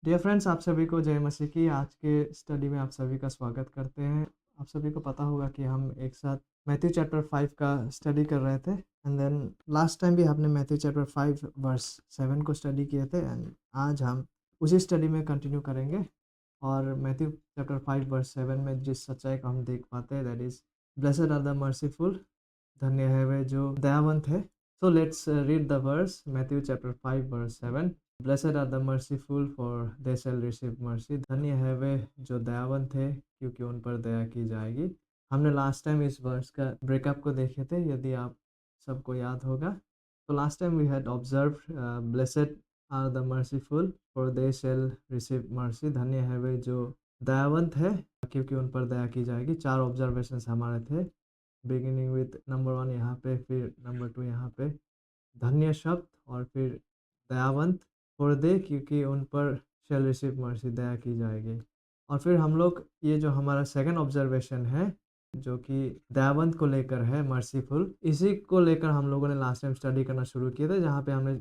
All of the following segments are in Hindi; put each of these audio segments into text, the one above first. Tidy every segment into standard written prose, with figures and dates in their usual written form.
डियर फ्रेंड्स, आप सभी को जय मसीह की। आज के स्टडी में आप सभी का स्वागत करते हैं। आप सभी को पता होगा कि हम एक साथ मैथ्यू चैप्टर 5 का स्टडी कर रहे थे एंड देन लास्ट टाइम भी हमने मैथ्यू चैप्टर 5 वर्स 7 को स्टडी किए थे एंड आज हम उसी स्टडी में कंटिन्यू करेंगे। और मैथ्यू चैप्टर 5 वर्स 7 में जिस सच्चाई को हम देख पाते हैं, that is blessed are the merciful, धन्य है वे जो दयावंत है। So let's read the verse, Matthew chapter 5 verse 7। Blessed are the merciful for they shall receive mercy. धन्य है वे जो दयावंत है क्योंकि उन पर दया की जाएगी। हमने लास्ट टाइम इस वर्स का ब्रेकअप को देखे थे, यदि आप सबको याद होगा। तो last time we had observe blessed are the merciful for they shall receive mercy. धन्य है वे जो दयावंत है क्योंकि उन पर दया की जाएगी। 4 ऑब्जर्वेशंस हमारे थे, बिगिनिंग विथ नंबर 1 यहाँ पे, फिर नंबर 2 यहाँ पे धन्य शब्द, और फिर दयावंत फॉर दे क्योंकि उन पर शैल रिसीव मर्सी, दया की जाएगी। और फिर हम लोग ये जो हमारा सेकंड ऑब्जर्वेशन है जो कि दयावंत को लेकर है, मर्सीफुल, इसी को लेकर हम लोगों ने लास्ट टाइम स्टडी करना शुरू किया था, जहाँ पे हमने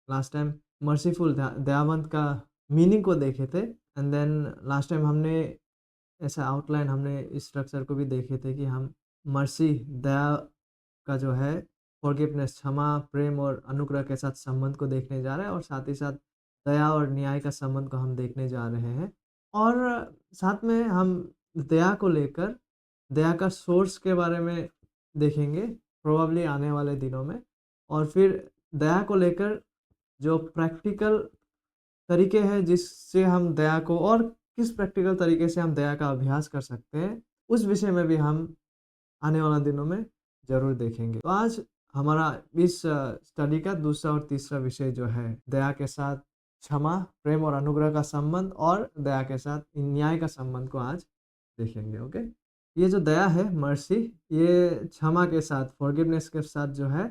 लास्ट टाइम मर्सीफुल दयावंत का मीनिंग को देखे थे एंड देन लास्ट टाइम हमने ऐसा आउटलाइन, हमने इस स्ट्रक्चर को भी देखे थे कि हम मर्सी, दया का जो है फॉरगिवनेस, क्षमा, प्रेम और अनुग्रह के साथ संबंध को देखने जा रहे हैं, और साथ ही साथ दया और न्याय का संबंध को हम देखने जा रहे हैं। और साथ में हम दया को लेकर, दया का सोर्स के बारे में देखेंगे प्रोबेबली आने वाले दिनों में। और फिर दया को लेकर जो प्रैक्टिकल तरीके हैं जिससे हम दया को, और किस प्रैक्टिकल तरीके से हम दया का अभ्यास कर सकते हैं, उस विषय में भी हम आने वाला दिनों में ज़रूर देखेंगे। तो आज हमारा इस स्टडी का दूसरा और तीसरा विषय जो है दया के साथ क्षमा, प्रेम और अनुग्रह का संबंध, और दया के साथ न्याय का संबंध को आज देखेंगे। ओके, ये जो दया है, मर्सी, ये क्षमा के साथ, फॉरगिवनेस के साथ जो है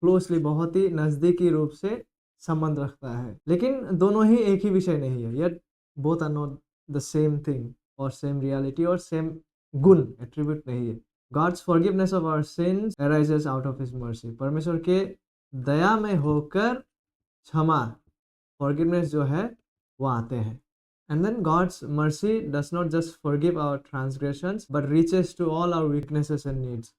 क्लोजली, बहुत ही नज़दीकी रूप से संबंध रखता है। लेकिन दोनों ही एक ही विषय नहीं है, yet both are not the same thing और सेम रियलिटी और सेम गुण, एट्रीब्यूट नहीं है। God's forgiveness of our sins arises out of His mercy. परमेश्वर के दया में होकर क्षमा, forgiveness जो है वो आते हैं। And then God's mercy does not just forgive our transgressions but reaches to all our weaknesses and needs.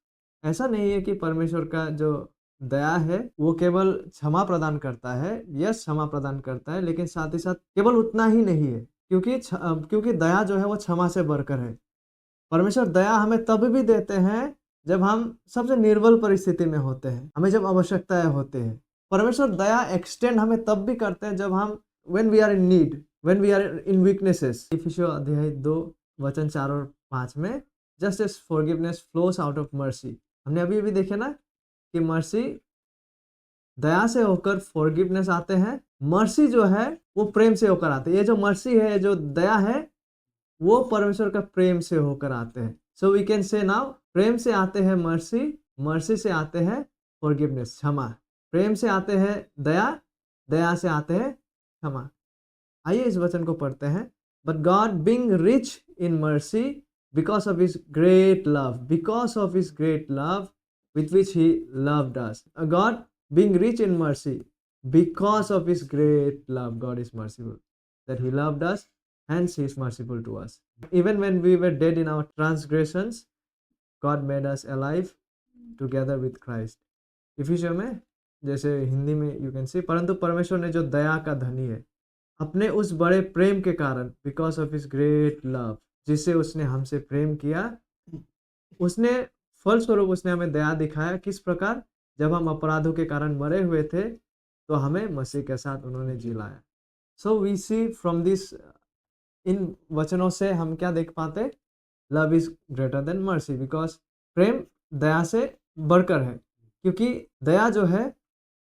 ऐसा नहीं है कि परमेश्वर का जो दया है वो केवल क्षमा प्रदान करता है, यस क्षमा प्रदान करता है, लेकिन साथ ही साथ केवल उतना ही नहीं है, क्योंकि दया जो है वो क्षमा से बढ़कर है। परमेश्वर दया हमें तब भी देते हैं जब हम सबसे निर्बल परिस्थिति में होते हैं, हमें जब आवश्यकताएं होते हैं। परमेश्वर दया एक्सटेंड हमें तब भी करते हैं जब हम when we are in need, when we are in weaknesses. इफिसियों अध्याय 2 वचन 4 और 5 में, just as forgiveness flows out of mercy, हमने अभी भी देखे ना कि मर्सी, दया से होकर फॉरगिवनेस आते हैं, मर्सी जो है वो प्रेम से होकर आते हैं। ये जो मर्सी है, जो दया है, वो परमेश्वर का प्रेम से होकर आते हैं। So we can say now, प्रेम से आते हैं मर्सी, मर्सी से आते हैं फॉरगिवनेस, क्षमा, प्रेम से आते हैं दया, दया से आते हैं क्षमा। आइए इस वचन को पढ़ते हैं। But God being rich in mercy because of his great love, because of his great love with which he loved us. God being rich in mercy, because of his great love, God is merciful, that he loved us, hence he is merciful to us. Even when we were dead in our transgressions, God made us alive together with Christ. इफिसियों में, जैसे हिंदी में यू कैन सी, परंतु परमेश्वर ने जो दया का धनी है, अपने उस बड़े प्रेम के कारण, because of his great love, जिससे उसने हमसे प्रेम किया, उसने फलस्वरूप उसने हमें दया दिखाया। किस प्रकार? जब हम अपराधों के कारण मरे हुए थे तो हमें मसीह के साथ उन्होंने जिलाया। So we see from this, इन वचनों से हम क्या देख पाते? Love is greater than mercy, because प्रेम दया से बढ़कर है, क्योंकि दया जो है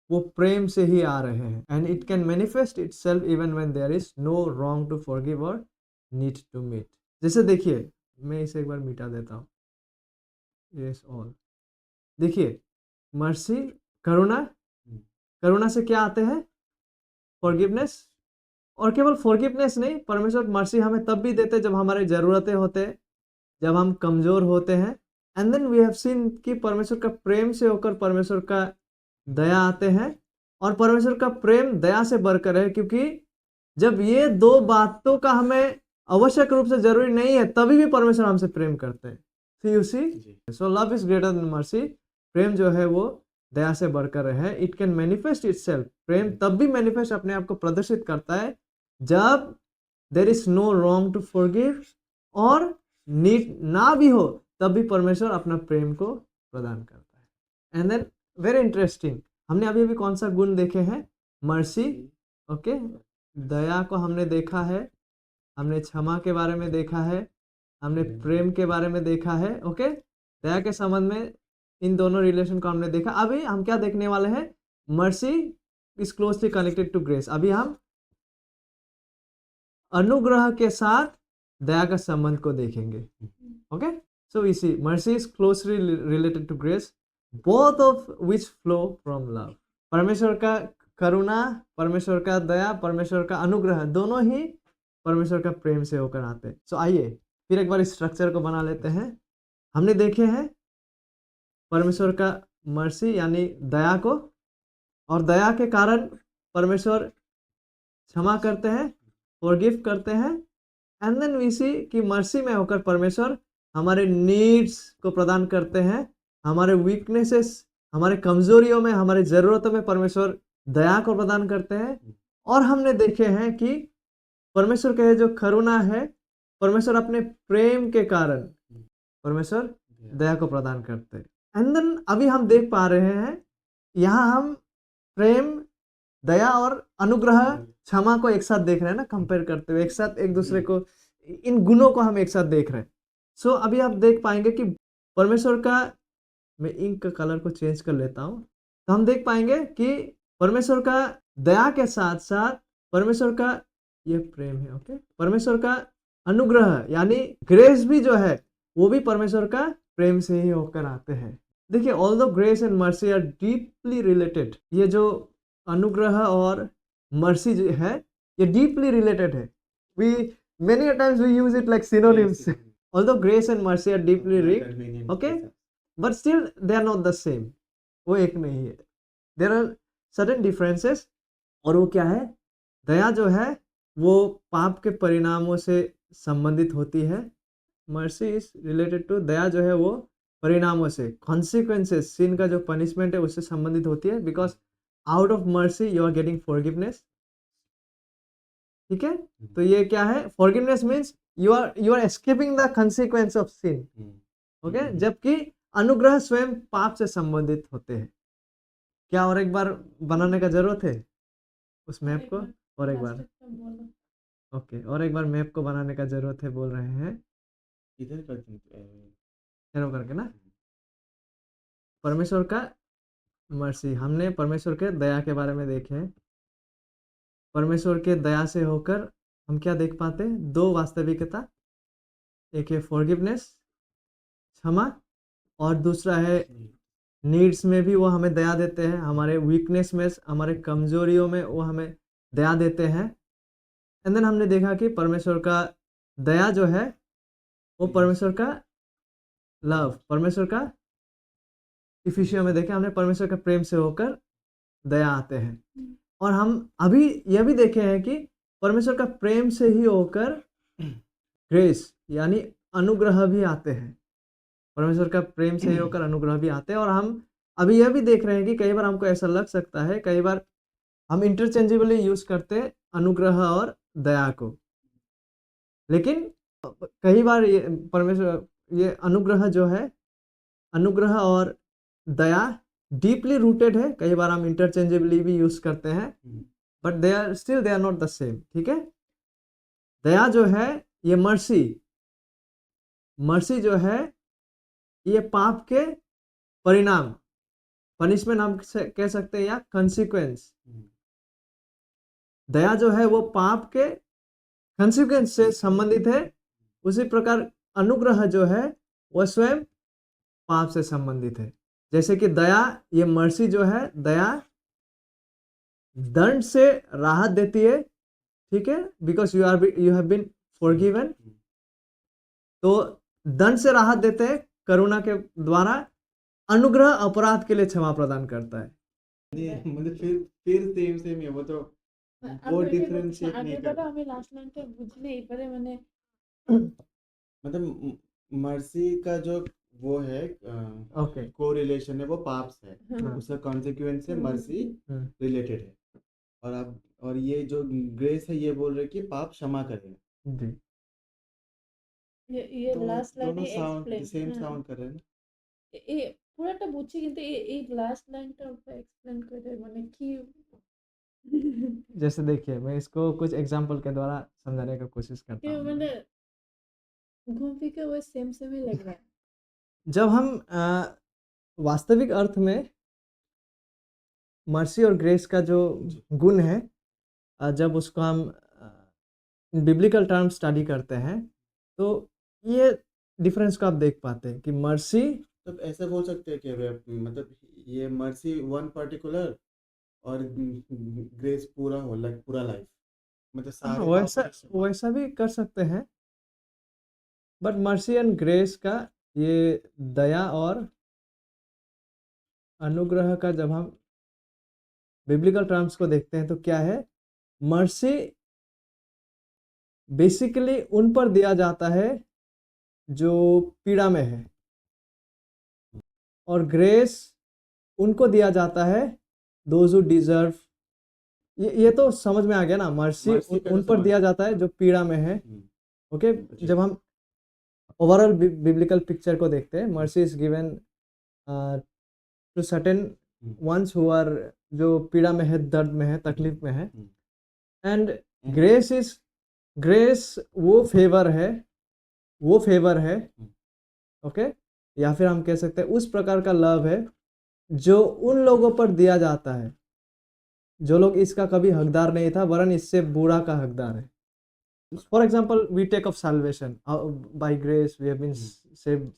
वो प्रेम से ही आ रहे हैं। And it can manifest itself even when there is no wrong to forgive और नीड टू मीट। जैसे देखिए, मैं इसे एक बार मिटा देता हूँ। यस ऑल, देखिए, मर्सी, करुणा, करुणा से क्या आते हैं? फॉरगिवनेस। और केवल फॉरगिवनेस नहीं, परमेश्वर मर्सी हमें तब भी देते जब हमारी जरूरतें होते हैं, जब हम कमजोर होते हैं। And then we have seen कि परमेश्वर का प्रेम से होकर परमेश्वर का दया आते हैं, और परमेश्वर का प्रेम दया से बढ़कर है, क्योंकि जब ये दो बातों का हमें आवश्यक रूप से जरूरी नहीं है तभी भी परमेश्वर हमसे प्रेम करते हैं। See you see, so love is greater than mercy. प्रेम जो है वो दया से बढ़कर है। It can manifest itself. प्रेम तब भी मैनिफेस्ट अपने आप को प्रदर्शित करता है जब there is no wrong to forgive, और नीड ना भी हो तब भी परमेश्वर अपना प्रेम को प्रदान करता है। एंड देन वेरी इंटरेस्टिंग, हमने अभी अभी कौन सा गुण देखे हैं? मर्सी, ओके, दया को हमने देखा है, हमने क्षमा के बारे में देखा है, हमने प्रेम के बारे में देखा है। ओके, दया के संबंध में इन दोनों रिलेशन को हमने देखा। अभी हम क्या देखने वाले हैं? Mercy is closely connected to grace. अभी हम अनुग्रह के साथ दया का संबंध को देखेंगे। Okay, so we see mercy is closely related to grace, both of which flow from love. परमेश्वर का करुणा, परमेश्वर का दया, परमेश्वर का अनुग्रह दोनों ही परमेश्वर का प्रेम से होकर आते हैं। सो आइए फिर एक बार इस स्ट्रक्चर को बना लेते हैं। हमने देखे हैं परमेश्वर का मर्सी यानी दया को, और दया के कारण परमेश्वर क्षमा करते हैं, फॉरगिव करते हैं। एंड देन वी सी कि मर्सी में होकर परमेश्वर हमारे नीड्स को प्रदान करते हैं, हमारे वीकनेसेस, हमारे कमजोरियों में, हमारे जरूरतों में परमेश्वर दया को प्रदान करते हैं। और हमने देखे हैं कि परमेश्वर का जो करुणा है, परमेश्वर अपने प्रेम के कारण परमेश्वर दया को प्रदान करते हैं। एंड देन अभी हम देख पा रहे हैं यहाँ हम प्रेम, दया और अनुग्रह, क्षमा को एक साथ देख रहे हैं ना, कंपेयर करते हुए एक साथ एक दूसरे को, इन गुणों को हम एक साथ देख रहे हैं। सो अभी आप देख पाएंगे कि परमेश्वर का, मैं इंक का कलर को चेंज कर लेता हूं, तो हम देख पाएंगे कि परमेश्वर का दया के साथ साथ परमेश्वर का ये प्रेम है। ओके, परमेश्वर का अनुग्रह यानी ग्रेस भी जो है वो भी परमेश्वर का प्रेम से ही होकर आते हैं। देखिए, although grace and mercy are deeply related, ये जो अनुग्रह और मर्सी जो है ये डीपली रिलेटेड है। We many times we use it like synonyms. Although grace and mercy are deeply related, okay, but still they are not the same. वो एक नहीं है, देयर आर सर्टेन डिफरेंसेस। और वो क्या है? दया जो है वो पाप के परिणामों से संबंधित होती है। मर्सी इज रिलेटेड टू, दया जो है वो परिणामों से, कॉन्सिक्वेंसेस, सिन का जो पनिशमेंट है उससे संबंधित होती है। Because out of mercy you are getting forgiveness. ठीक है, तो ये क्या है? Forgiveness means you are escaping the consequence of sin. Okay, जबकि अनुग्रह स्वयं पाप से संबंधित होते हैं। क्या और एक बार बनाने का जरूरत है उस मैप को? और एक बार, ओके, और एक बार मैप को बनाने का जरूरत है बोल रहे हैं, इधर कर एरो करके ना। परमेश्वर का मर्सी, हमने परमेश्वर के दया के बारे में देखे हैं। परमेश्वर के दया से होकर हम क्या देख पाते हैं? दो वास्तविकता, एक है फॉरगिवनेस, क्षमा, और दूसरा है नीड्स में भी वो हमें दया देते हैं, हमारे वीकनेस में, हमारे कमजोरियों में वो हमें दया देते हैं। एंड देन हमने देखा कि परमेश्वर का दया जो है वो परमेश्वर का लव, परमेश्वर का, इफिसियों में देखे हमने, परमेश्वर का प्रेम से होकर दया आते हैं। और हम अभी यह भी देखे हैं कि परमेश्वर का प्रेम से ही होकर ग्रेस यानी अनुग्रह भी आते हैं। परमेश्वर का प्रेम से ही होकर अनुग्रह भी आते हैं। और हम अभी यह भी देख रहे हैं कि कई बार हमको ऐसा लग सकता है, कई बार हम इंटरचेंजेबली यूज करते हैं अनुग्रह और दया को, लेकिन कई बार ये परमेश्वर, ये अनुग्रह जो है, अनुग्रह और दया डीपली रूटेड है। कई बार हम इंटरचेंजेबली भी यूज करते हैं, but they are still they are not the same. ठीक है, दया जो है ये मर्सी, मर्सी जो है ये पाप के परिणाम, पनिशमेंट हम कह सकते हैं, या कंसिक्वेंस। दया जो है वो पाप के कंसिक्वेंस से संबंधित है, उसी प्रकार अनुग्रह जो है वह स्वयं पाप से संबंधित है। जैसे कि दया, ये मर्सी जो है, दया दंड से राहत देती है। ठीक है, because you have been forgiven, तो दंड से राहत देते हैं करुणा के द्वारा। अनुग्रह अपराध के लिए क्षमा प्रदान करता है। मतलब फिर सेम है वो तो वो डिफरेंशिएट आगे नहीं बढ़ो, कर আমি লাস্ট লাইনটা বুঝি নেই পারে মানে मतलब मर्सी का जो वो है ओके। कोरिलेशन है वो पाप से है, हाँ उसका कॉन्सिक्वेंस है मर्सी हम्म, रिलेटेड है। और अब और ये जो ग्रेस है ये बोल रहे कि पाप क्षमा करेगा। जी। ये तो लास्ट दोनों লাইনে साउंड এক্সপ্লেন सेम হ্যাঁ साउंड कर रहे हैं ना। এই পুরোটা বুঝছি কিন্তু এই লাস্ট লাইনটা এক্সপ্লেন করে মানে কি जैसे देखिए मैं इसको कुछ एग्जांपल के द्वारा समझाने की कोशिश करता कि हूँ। मैंने घूम फिर के वो सेम सेम ही लग रहा है। जब हम वास्तविक अर्थ में मर्सी और ग्रेस का जो जी गुण है, जब उसको हम बिब्लिकल टर्म स्टडी करते हैं तो ये डिफरेंस को आप देख पाते हैं कि मर्सी तो ऐसा बोल सकते हैं कि मतलब ये मर्सी वन पर्टिकुलर और ग्रेस पूरा हो लाइक पूरा लाइफ मतलब हाँ, सारे पापों वैसा की क्षमा। वैसा भी कर सकते हैं, बट मर्सी एंड ग्रेस का ये दया और अनुग्रह का जब हम बिब्लिकल टर्म्स को देखते हैं तो क्या है, मर्सी बेसिकली उन पर दिया जाता है जो पीड़ा में है, और ग्रेस उनको दिया जाता है दोज हु डिजर्व। ये तो समझ में आ गया ना, मर्सी मर्सी का तो उन पर समझ दिया में। जाता है जो पीड़ा में है। ओके। जी जब हम ओवरऑल बिब्लिकल पिक्चर को देखते हैं, hmm, mercy is given to certain hmm, ones who are, जो पीड़ा में है, दर्द में है, तकलीफ में है। Hmm, and and- grace is, grace वो फेवर है। ओके। या फिर हम कह सकते हैं उस प्रकार का लव है जो उन लोगों पर दिया जाता है जो लोग इसका कभी हकदार नहीं था, वरन इससे बुरा का हकदार है। For example we take of salvation, by grace we have been saved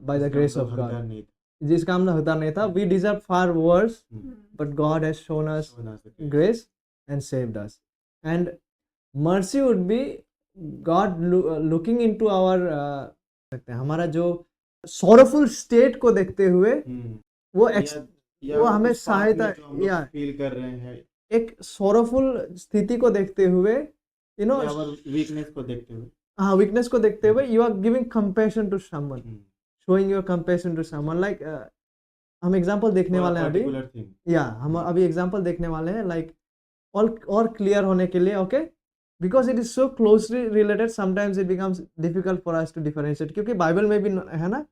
by the इसका grace मतलब of God, हकदार नहीं जिसका हमने हकदार नहीं था। वी डिजर्व फार वर्स, था। but God has shown us show ना सके grace and saved us. And mercy would be God looking into our सकते हैं हमारा जो sorrowful state को देखते हुए वो या वो हमें उस पाप सहायता, में जो हम लोग या फील कर रहे हैं एक sorrowful स्थिति को देखते हुए, you know, या वीकनेस को देखते हुए हाँ, वीकनेस को देखते हुए you are giving compassion to someone, showing your compassion to someone. Like हम एग्जांपल देखने फॉर अ वाले हैं अभी, पर्टिकुलर थिंग। या हम अभी एग्जांपल देखने वाले हैं, लाइक और क्लियर होने के लिए। Okay. Because it is so closely related, sometimes it becomes difficult for us to differentiate, क्योंकि बाइबल में भी है ना,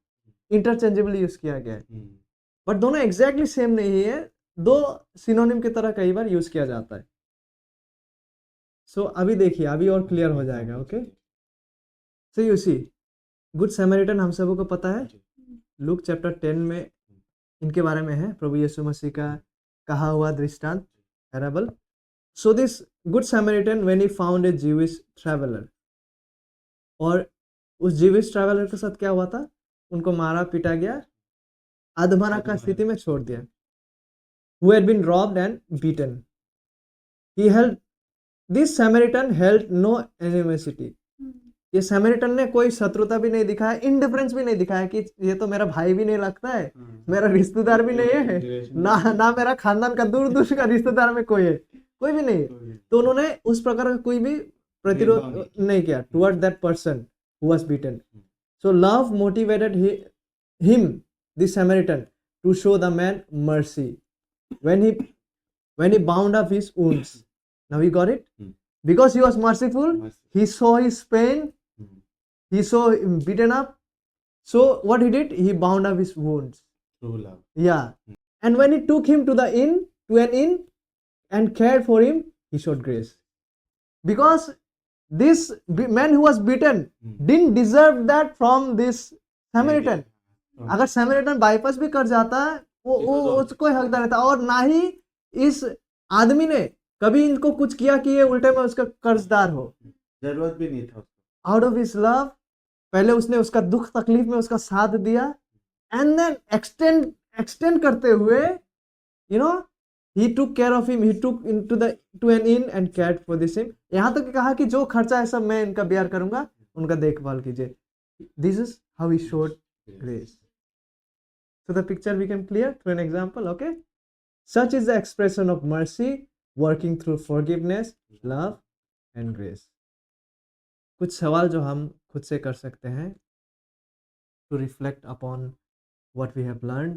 इंटरचेंजेबली यूज किया गया है, बट दोनों एग्जैक्टली सेम नहीं है, दो सिनोनिम की तरह कई बार यूज किया जाता है। सो अभी देखिए, अभी और क्लियर हो जाएगा। Okay. So you see, good Samaritan हम सबको पता है, लूक चैप्टर 10 में इनके बारे में है, प्रभु यीशु मसीह का कहा हुआ दृष्टांत, parable. So this good Samaritan when he found a Jewish traveller, और उस जीविश ट्रैवलर के साथ क्या हुआ था, उनको मारा पीटा गया, अधमरा का स्थिति में छोड़ दिया, who had been robbed and beaten. He held, this Samaritan held no animosity. ये सैमरिटन ने कोई शत्रुता भी नहीं दिखाया, इंडिफरेंस भी नहीं दिखाया कि ये तो मेरा भाई भी नहीं लगता है, मेरा रिश्तेदार भी नहीं है, ना मेरा खानदान का दूर दूर का रिश्तेदार में कोई है, कोई भी नहीं। तो उन्होंने उस प्रकार का कोई भी प्रतिरोध नहीं किया toward that person who was beaten. So love motivated him, this Samaritan, to show the man mercy when he bound up his wounds. Now you got it? Because he was merciful, he saw his pain, he saw him beaten up. So what he did, he bound up his wounds. True love. Yeah. And when he took him to an inn and cared for him, he showed grace. Because this man who was beaten didn't deserve that from this Samaritan. अगर सैमरिटन बाईपास भी कर जाता, वो उसको हकदार नहीं था, और ना ही इस आदमी ने कभी इनको कुछ किया कि ये उल्टे में उसका कर्जदार हो। जरूरत भी नहीं था। आउट ऑफ हिज लव, पहले उसने उसका दुख तकलीफ में उसका साथ दिया, एंड देन एक्सटेंड करते हुए, you know, he took care of him, he took to an inn and cared for this him. यहाँ तक कहा कि जो खर्चा है सब मैं इनका बेयर करूंगा, उनका देखभाल कीजिए। This is how he showed grace. So the picture became clear through an example. Okay. Such is the expression of mercy working through forgiveness, love and grace. कुछ सवाल जो हम खुद से कर सकते हैं to reflect upon what we have learned.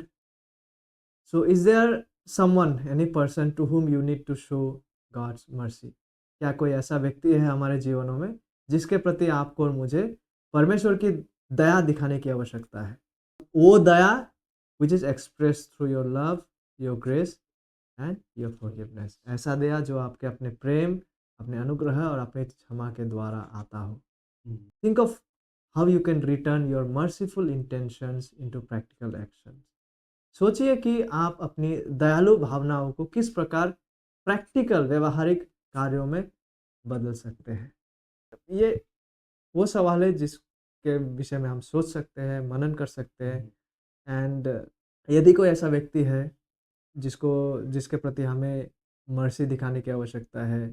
So is there someone, any person to whom you need to show God's mercy? क्या कोई ऐसा व्यक्ति है हमारे जीवनों में जिसके प्रति आपको और मुझे परमेश्वर की दया दिखाने की आवश्यकता है? वो दया which is expressed through your love, your grace and your forgiveness. ऐसा दया जो आपके अपने प्रेम, अपने अनुग्रह और अपने क्षमा के द्वारा आता हो। Think of how you can return your merciful intentions into practical actions. सोचिए कि आप अपनी दयालु भावनाओं को किस प्रकार प्रैक्टिकल व्यवहारिक कार्यों में बदल सकते हैं। ये वो सवाल है जिसके विषय में हम सोच सकते हैं, मनन कर सकते हैं। एंड यदि कोई ऐसा व्यक्ति है जिसके प्रति हमें मर्सी दिखाने की आवश्यकता है,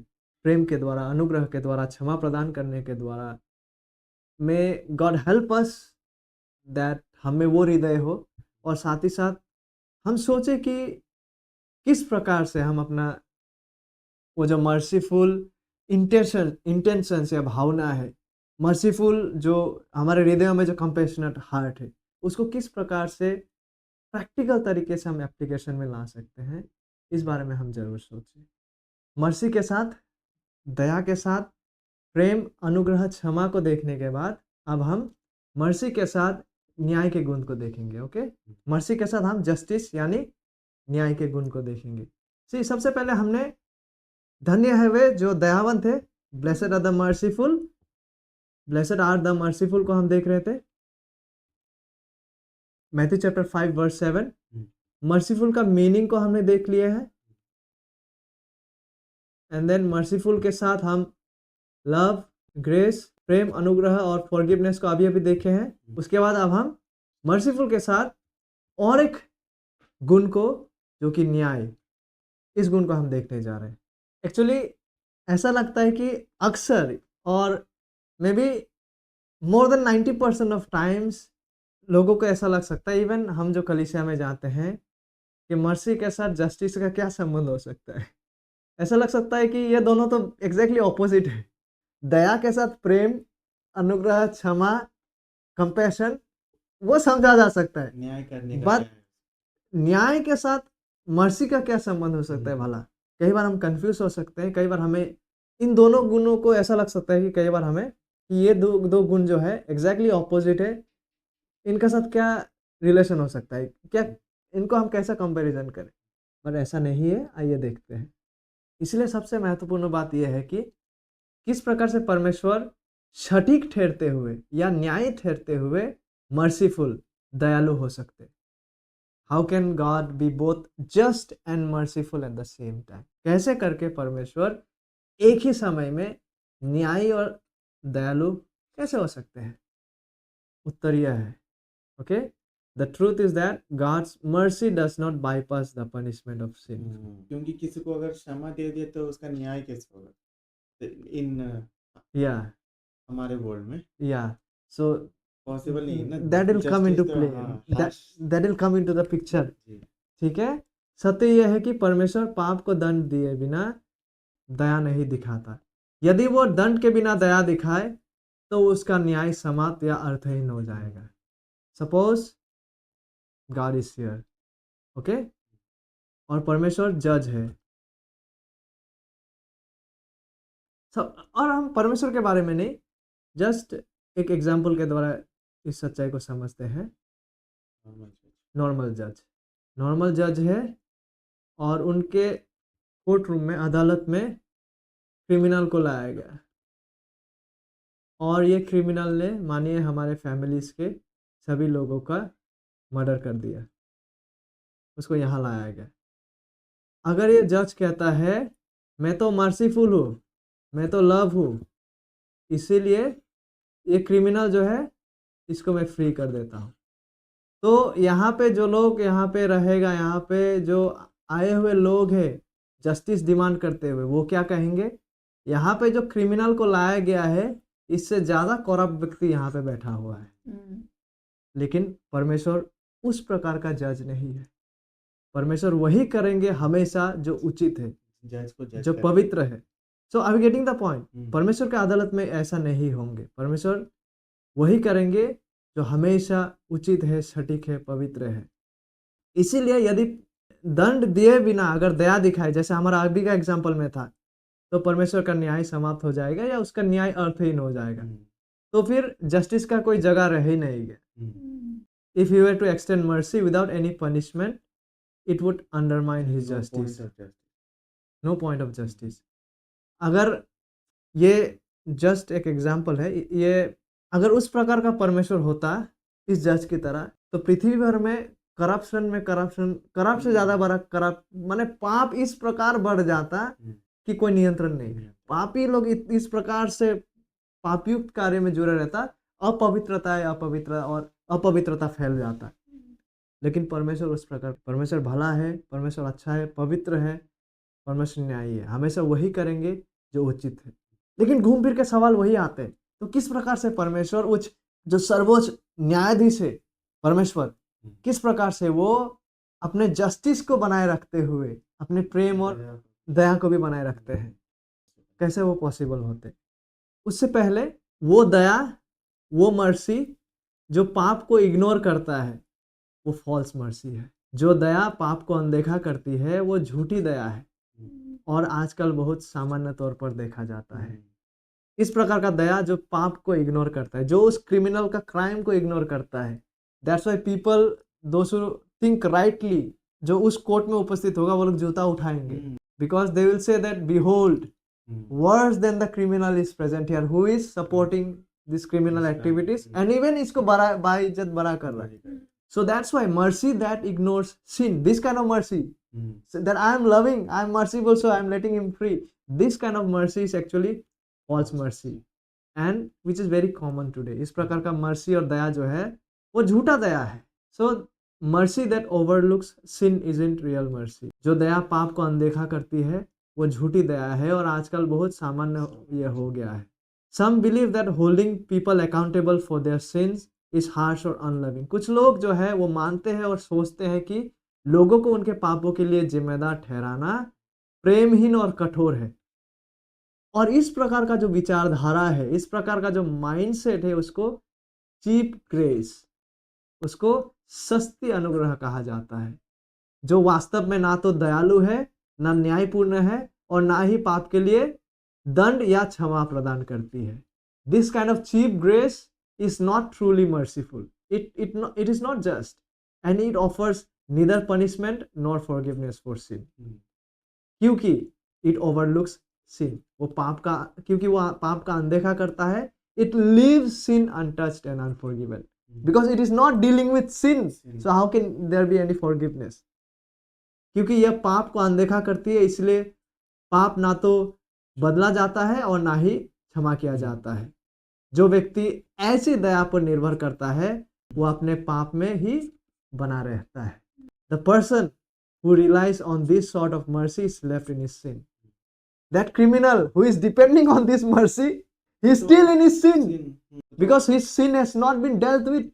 प्रेम के द्वारा, अनुग्रह के द्वारा, क्षमा प्रदान करने के द्वारा, may God help us that हमें वो हृदय हो, और साथ ही साथ हम सोचे कि किस प्रकार से हम अपना वो जो मर्सीफुल इंटेंशंस या भावना है, मर्सीफुल जो हमारे हृदय में जो कंपैशनेट हार्ट है, उसको किस प्रकार से प्रैक्टिकल तरीके से हम एप्लीकेशन में ला सकते हैं, इस बारे में हम जरूर सोचें। मर्सी के साथ, दया के साथ, प्रेम, अनुग्रह, क्षमा को देखने के बाद अब हम मर्सी के साथ न्याय के गुण को देखेंगे। ओके, मर्सी के साथ हम जस्टिस यानी न्याय के गुण को देखेंगे। सबसे पहले हमने धन्य है वे जो दयावान थे, blessed are the merciful, blessed are the merciful को हम देख रहे थे, मैथ्यू चैप्टर 5 वर्स 7। मर्सीफुल का मीनिंग को हमने देख लिया है। एंड देन मर्सीफुल के साथ हम लव, ग्रेस, प्रेम, अनुग्रह और फॉरगिवनेस को अभी अभी देखे हैं। उसके बाद अब हम मर्सीफुल के साथ और एक गुण को, जो कि न्याय, इस गुण को हम देखने जा रहे हैं। एक्चुअली ऐसा लगता है कि अक्सर और may be more than 90% of times लोगों को ऐसा लग सकता है, इवन हम जो कलीसिया में जाते हैं, कि मर्सी के साथ जस्टिस का क्या संबंध हो सकता है। ऐसा लग सकता है कि ये दोनों तो एग्जैक्टली ऑपोजिट है। दया के साथ प्रेम, अनुग्रह, क्षमा, कंपैशन, वो समझा जा सकता है, न्याय करने का बट क्या है? न्याय के साथ मर्सी का क्या संबंध हो सकता है भला? कई बार हम कंफ्यूज हो सकते हैं। कई बार हमें इन दोनों गुणों को ऐसा लग सकता है कि कई बार हमें कि ये दो गुण जो है एग्जैक्टली ऑपोजिट है, इनका साथ क्या रिलेशन हो सकता है, क्या इनको हम कैसा कंपैरिजन करें? पर ऐसा नहीं है, आइए देखते हैं। इसलिए सबसे महत्वपूर्ण बात यह है कि किस प्रकार से परमेश्वर सटीक ठहरते हुए या न्याय ठहरते हुए मर्सीफुल, दयालु हो सकते। How can God B both just and merciful at the same time? कैसे करके परमेश्वर एक ही समय में न्यायी और दयालु कैसे हो सकते हैं? उत्तर यह है, okay, the truth is that God's mercy does not bypass the punishment of sin. क्योंकि किसी को अगर क्षमा दे दिए तो उसका न्याय कैसे होगा इन या हमारे वर्ल्ड में? या सो पॉसिबल नहीं है ना। that will come into Justice तो, play, हाँ, that will come into the picture। जी। ठीक है, सत्य यह है कि परमेश्वर पाप को दंड दिए बिना दया नहीं दिखाता। यदि वो दंड के बिना दया दिखाए तो उसका न्याय समाप्त या अर्थहीन हो जाएगा। Suppose God is here, okay, और परमेश्वर जज है। और हम परमेश्वर के बारे में नहीं, जस्ट एक एग्जाम्पल के द्वारा इस सच्चाई को समझते हैं। नॉर्मल जज है और उनके कोर्ट रूम में, अदालत में क्रिमिनल को लाया गया, और ये क्रिमिनल ने, मानिए हमारे फैमिलीज के सभी लोगों का मर्डर कर दिया, उसको यहाँ लाया गया। अगर ये जज कहता है मैं तो मर्सीफुल हूँ, मैं तो लव हूँ, इसीलिए ये क्रिमिनल जो है इसको मैं फ्री कर देता हूँ, तो यहाँ पे जो लोग यहाँ पे रहेगा, यहाँ पे जो आए हुए लोग हैं जस्टिस डिमांड करते हुए, वो क्या कहेंगे? यहाँ पे जो क्रिमिनल को लाया गया है इससे ज़्यादा करप्ट व्यक्ति यहाँ पे बैठा हुआ है। लेकिन परमेश्वर उस प्रकार का जज नहीं है। परमेश्वर वही करेंगे हमेशा जो उचित है, जज को जज जो करे। पवित्र है। So I am getting the point. Hmm, परमेश्वर के अदालत में ऐसा नहीं होंगे। परमेश्वर वही करेंगे जो हमेशा उचित है, सटीक है, पवित्र है। इसीलिए यदि दंड दिए बिना अगर दया दिखाए, जैसे हमारा अभी का एग्जाम्पल में था, तो परमेश्वर का न्याय समाप्त हो जाएगा या उसका न्याय अर्थहीन हो जाएगा। हम्म, तो फिर जस्टिस का कोई जगह रह ही नहीं है। Hmm, if you were to extend mercy without any punishment, it would undermine his no point justice. of justice. No point of justice. अगर ये जस्ट एक एग्जाम्पल है, ये अगर उस प्रकार का परमेश्वर होता इस जज की तरह, तो पृथ्वी भर में करप्शन करप्ट से ज्यादा बड़ा करप्ट, माने पाप इस प्रकार बढ़ जाता हम्म, कि कोई नियंत्रण नहीं। पापी लोग इस प्रकार से पापयुक्त कार्य में जुड़े रहता, अपवित्रता फैल जाता। लेकिन परमेश्वर उस प्रकार, परमेश्वर भला है, परमेश्वर अच्छा है, पवित्र है, परमेश्वर न्यायी है, हमेशा वही करेंगे जो उचित है। लेकिन घूम फिर के सवाल वही आते हैं, तो किस प्रकार से परमेश्वर उच्च जो सर्वोच्च न्यायाधीश है परमेश्वर, किस प्रकार से वो अपने जस्टिस को बनाए रखते हुए अपने प्रेम और दया को भी बनाए रखते हैं? कैसे वो पॉसिबल होते? उससे पहले वो दया, वो मर्सी जो पाप को इग्नोर करता है, वो फॉल्स मर्सी है। जो दया पाप को अनदेखा करती है, वो झूठी दया है और आजकल बहुत सामान्य तौर पर देखा जाता है। इस प्रकार का दया जो पाप को इग्नोर करता है, जो उस क्रिमिनल का क्राइम को इग्नोर करता है। That's why people those who think rightly, जो उस कोर्ट में उपस्थित होगा, वो लोग जूता उठाएंगे, because they will say that behold worse than the criminal is present here who is supporting this criminal activities and even इसको बड़ा बाइज्जत बड़ा कर रहा है। So that's why mercy that ignores sin, this kind of mercy, so that I am loving, I am merciful, so I am letting him free, this kind of mercy is actually false mercy and which is very common today. इस प्रकार का mercy और दया जो है वो झूठा दया है। So mercy that overlooks sin isn't real mercy। जो दया पाप को अनदेखा करती है वो झूठी दया है और आजकल बहुत सामान्य ये हो गया है। Some believe that holding people accountable for their sins is harsh or unloving। कुछ लोग जो है वो मानते हैं और सोचते हैं कि लोगों को उनके पापों के लिए जिम्मेदार ठहराना प्रेमहीन और कठोर है। और इस प्रकार का जो विचारधारा है, इस प्रकार का जो माइंडसेट है, उसको चीप ग्रेस, उसको सस्ती अनुग्रह कहा जाता है, जो वास्तव में ना तो दयालु है, ना न्यायपूर्ण है और ना ही पाप के लिए दंड या क्षमा प्रदान करती है। This kind of cheap grace is not truly merciful, it is not just and it offers neither punishment nor forgiveness for sin, क्योंकि इट ओवरलुक्स सिन, वो पाप का, क्योंकि वो पाप का अनदेखा करता है। It leaves sin untouched and unforgiven because it is not dealing with sin, so how can there be any forgiveness? क्योंकि यह पाप को अनदेखा करती है, इसलिए पाप ना तो बदला जाता है और ना ही क्षमा किया जाता है। जो व्यक्ति ऐसी दया पर निर्भर करता है वो अपने पाप में ही बना रहता है। The person who relies on this sort of mercy is left in his sin. That criminal who is depending on this mercy, he is still in his sin because his sin has not been dealt with.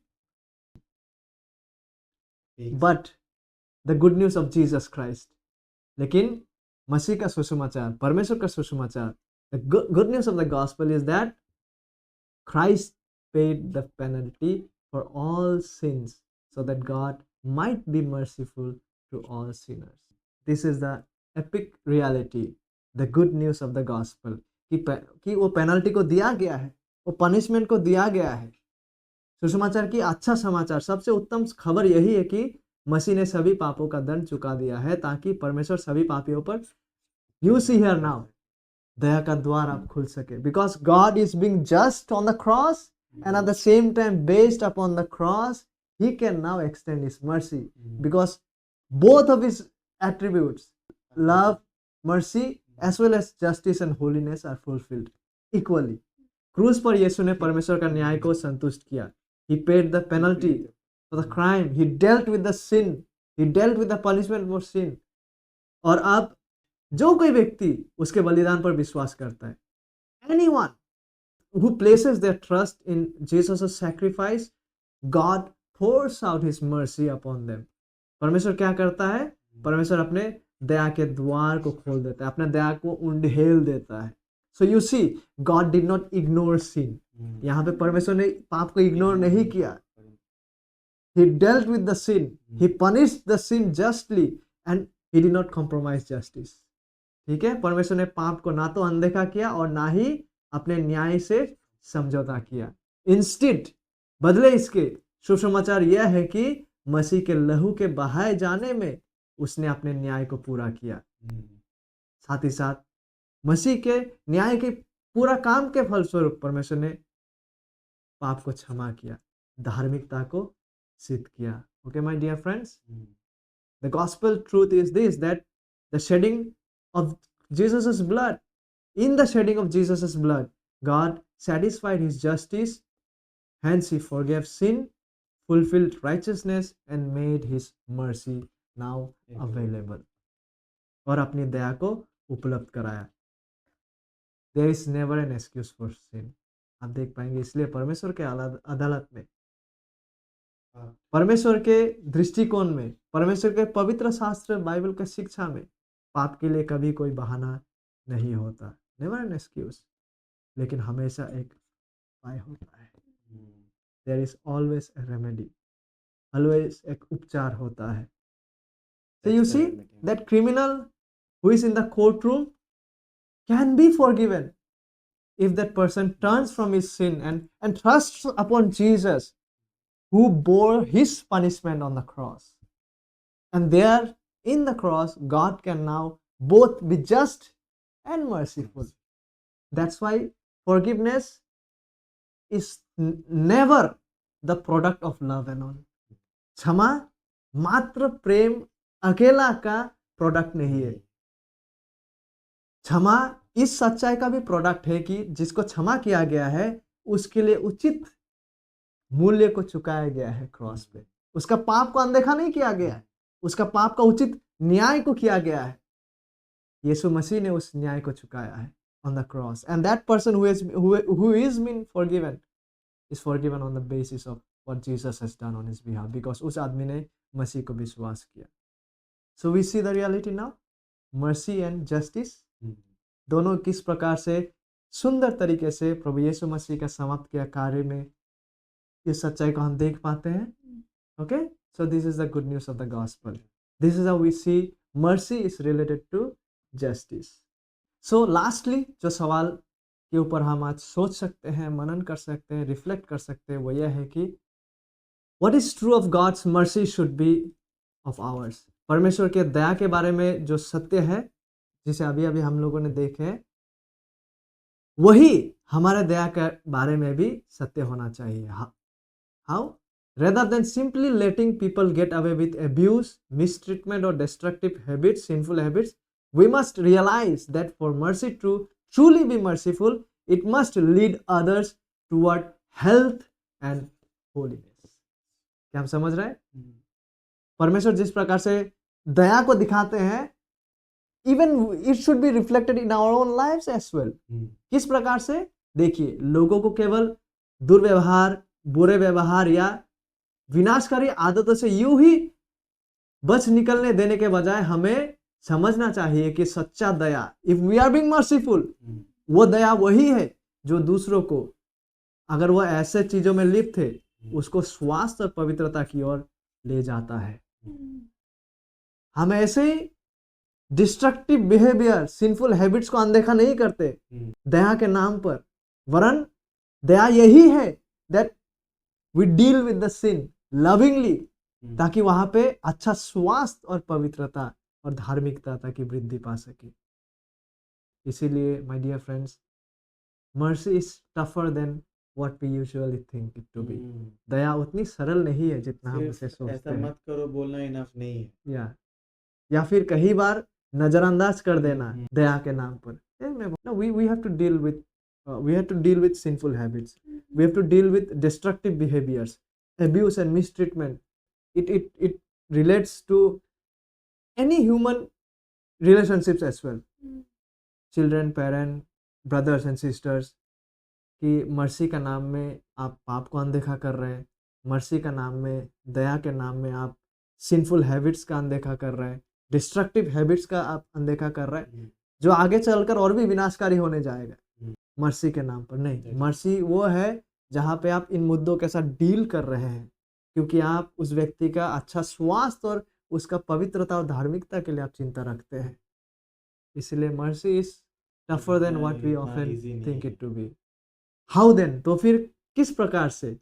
But the good news of Jesus Christ, लेकिन मसीह का सुसमाचार, परमेश्वर का सुसमाचार, the good news of the gospel is that Christ paid the penalty for all sins so that God might be merciful to all sinners. This is the epic reality, the good news of the gospel, कि वो पेनल्टी को दिया गया है, वो पनिशमेंट को दिया गया है। सुसमाचार की अच्छा समाचार, सबसे उत्तम खबर यही है कि मसीह ने सभी पापों का दंड चुका दिया है ताकि परमेश्वर सभी पापियों पर, यू सी हियर नाउ, दया का द्वार आप खुल सके। Because God is being just on the cross and at the same time based upon the cross he can now extend his mercy because both of his attributes, love, mercy as well as justice and holiness, are fulfilled equally. क्रूस पर यीशु ने परमेश्वर का न्याय को संतुष्ट किया। He paid the penalty for the crime, he dealt with the sin, he dealt with the punishment for sin। और अब जो कोई व्यक्ति उसके बलिदान पर विश्वास करता है, anyone who places their trust in Jesus' sacrifice, God pours out his mercy upon them। परमेश्वर क्या करता है? परमेश्वर अपने दया के द्वार को खोल देता है, अपने दया को उंडेल देता है. So you see, God did not ignore sin. यहाँ पे परमेश्वर ने पाप को इग्नोर नहीं किया. He dealt with the sin. He punished the sin justly and he did not compromise justice. ठीक है, परमेश्वर ने पाप को ना तो अनदेखा किया और ना ही अपने न्याय से समझौता किया. इंस्टेड, बदले इसके शुभ समाचार यह है कि मसीह के लहू के बहाए जाने में उसने अपने न्याय को पूरा किया. साथ ही साथ मसीह के न्याय के पूरा काम के फलस्वरूप परमेश्वर ने पाप को क्षमा किया, धार्मिकता को सिद्ध किया. Okay, my dear friends, the gospel truth is this, that the shedding of Jesus's blood, in the shedding of Jesus's blood, God satisfied his justice, hence he forgave sin, fulfilled righteousness and made his mercy now available. और अपनी दया को उपलब्ध कराया. There is never an excuse for sin. आप देख पाएंगे, इसलिए परमेश्वर के अदालत में, परमेश्वर के दृष्टिकोण में, परमेश्वर के पवित्र शास्त्र बाइबल के शिक्षा में पाप के लिए कभी कोई बहाना नहीं होता. Never an excuse. लेकिन हमेशा एक उपाय होता है. There is always a remedy. Always एक उपचार होता है. So you see that criminal who is in the courtroom can be forgiven if that person turns from his sin and trusts upon Jesus, who bore his punishment on the cross. And there in the cross, God can now both be just and merciful. That's why forgiveness is never the product of love alone. क्षमा मात्र प्रेम अकेला का प्रोडक्ट नहीं है. क्षमा इस सच्चाई का भी प्रोडक्ट है कि जिसको क्षमा किया गया है उसके लिए उचित मूल्य को चुकाया गया है क्रॉस पे. उसका पाप को अनदेखा नहीं किया गया है, उसका पाप का उचित न्याय को किया गया है. यीशु मसीह ने उस न्याय को चुकाया है on the cross, and that person who is been forgiven is forgiven on the basis of what Jesus has done on his behalf, because उस आदमी ने मसीह को विश्वास किया. So we see the reality now, mercy and justice दोनों किस प्रकार से सुंदर तरीके से प्रभु यीशु मसीह का समाप्त किया कार्य में इस सच्चाई को हम देख पाते हैं. Okay, so this is the good news of the gospel. This is how we see mercy is related to justice. So lastly, जो सवाल के ऊपर हम आज सोच सकते हैं, मनन कर सकते हैं, रिफ्लेक्ट कर सकते हैं, वो यह है कि what is true of God's mercy should be of ours. परमेश्वर के दया के बारे में जो सत्य है, जिसे अभी अभी हम लोगों ने देखे, वही हमारे दया के बारे में भी सत्य होना चाहिए. How? Rather than simply letting people get away with abuse, mistreatment or destructive habits, sinful habits, we must realize that for mercy to truly be merciful, it must lead others toward health and holiness. क्या हम समझ रहे हैं? परमेश्वर जिस प्रकार से दया को दिखाते हैं, even it should be reflected in our own lives as well. किस प्रकार से? देखिए, लोगों को केवल दुर्व्यवहार, बुरे व्यवहार या विनाशकारी आदतों से यूं ही बच निकलने देने के बजाय हमें समझना चाहिए कि सच्चा दया, if we are being merciful, वो दया वही है जो दूसरों को, अगर वो ऐसे चीजों में लिप्त है, उसको स्वास्थ्य और पवित्रता की ओर ले जाता है. हम ऐसे डिस्ट्रक्टिव बिहेवियर, सिंफुल हैबिट्स को अनदेखा नहीं करते दया के नाम पर, वरन दया यही है that we deal with the sin lovingly, ताकि वहां पे अच्छा स्वास्थ्य और पवित्रता और धार्मिकता की वृद्धि पा सके. इसीलिए my dear friends, mercy is tougher than what we usually think it to be. दया उतनी सरल नहीं है जितना हम उसे सोचते ऐसा हैं. मत करो बोलना इनफ नहीं है, या फिर कई बार नजरअंदाज कर देना दया के नाम पर. No, we have to deal with sinful habits. We have to deal with destructive behaviors, abuse and mistreatment. It relates to any human relationships as well. Children, parents, brothers and sisters. कि मर्सी का नाम में आप पाप को अनदेखा कर रहे हैं, मर्सी का नाम में, दया के नाम में आप सिंफुल हैबिट्स का अनदेखा कर रहे हैं, डिस्ट्रक्टिव हैबिट्स का आप अनदेखा कर रहे हैं, हम्म, जो आगे चलकर और भी विनाशकारी होने जाएगा हम्म, मर्सी के नाम पर। नहीं, Exactly. मर्सी वो है जहाँ पे आप इन मुद्दों के साथ डील कर रहे हैं, क्योंकि आप उस व्यक्ति का अच्छा स्वास्थ्य और उसका पवित्रता और धार्मिकता के लिए आप चिंता रखते हैं। इसलिए mercy is tougher than what we इतना ऑफन easy नहीं थिंक है। It to be. How then, तो फिर किस प्रकार से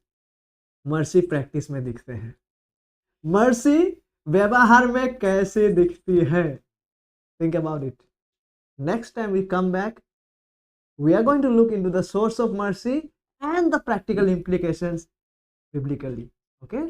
मर्सी प्रैक्टिस में दिखते हैं, मर्सी व्यवहार में कैसे दिखती है? Think about it. Next time we come back, we are going to look into the source of mercy and the practical implications biblically. Okay?